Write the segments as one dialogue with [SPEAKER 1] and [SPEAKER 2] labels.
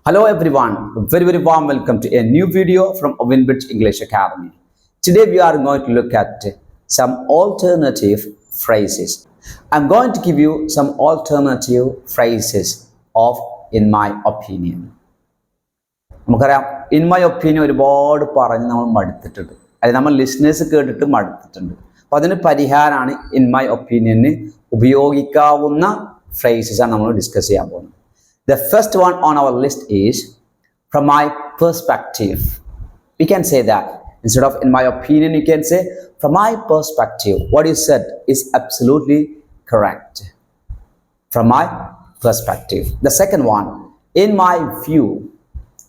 [SPEAKER 1] Hello everyone, very warm welcome to a new video from Spokenenglish English Academy. Today we are going to look at some alternative phrases. I'm going to give you some alternative phrases of in my opinion. നമുക്കറിയാം in my opinion ഒരുപാട് പറഞ്ഞ് നമ്മൾ മടുത്തിട്ടുണ്ട്, അല്ലെങ്കിൽ നമ്മൾ listeners കേട്ടിട്ട് മടുത്തിട്ടുണ്ട്. അപ്പോൾ അതിന് പരിഹാരമാണ് ഇൻ മൈ ഒപ്പീനിയന് ഉപയോഗിക്കാവുന്ന ഫ്രേസസ് ആണ് നമ്മൾ ഡിസ്കസ് ചെയ്യാൻ പോകുന്നത്. The first one on our list is from my perspective. We can say that instead of in my opinion, you can say from my perspective. What you said is absolutely correct. From my perspective. The second one, in my view.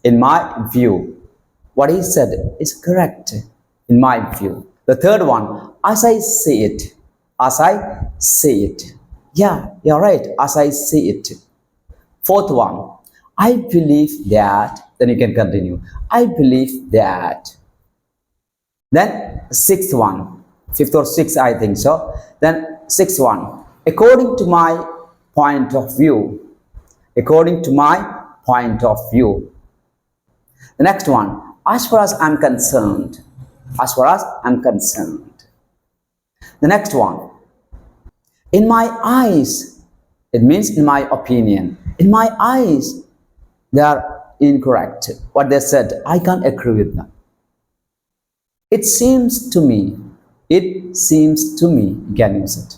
[SPEAKER 1] In my view. What he said is correct. In my view. The third one, as I see it. As I see it. Yeah, you're right. As I see it. Fourth one, I believe that. Then you can continue. I believe that. Then sixth one, fifth or sixth, I think so. Then sixth one, according to my point of view. According to my point of view. The next one, as far as I'm concerned. As far as I'm concerned. The next one, in my eyes. It means in my opinion. In my eyes, they are incorrect. What they said, I can't agree with them. It seems to me. It seems to me. You can use it.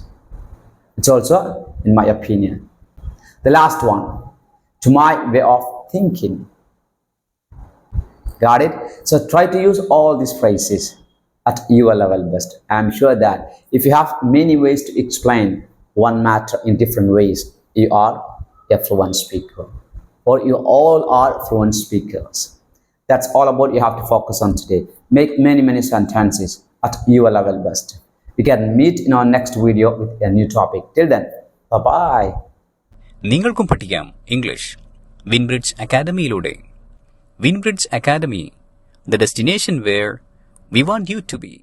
[SPEAKER 1] It's also in my opinion. The last one, to my way of thinking. Got it? So try to use all these phrases at your level best. I'm sure that if you have many ways to explain one matter in different ways, you are a fluent speaker, or you all are fluent speakers. That's all about you have to focus on today. Make many sentences at your level best. We can meet in our next video with a new topic. Till then, bye-bye.
[SPEAKER 2] നിങ്ങൾക്കും പഠിക്കാം English Winbridge അക്കാദമിയിലൂടെ. Winbridge academy, the destination where we want you to be.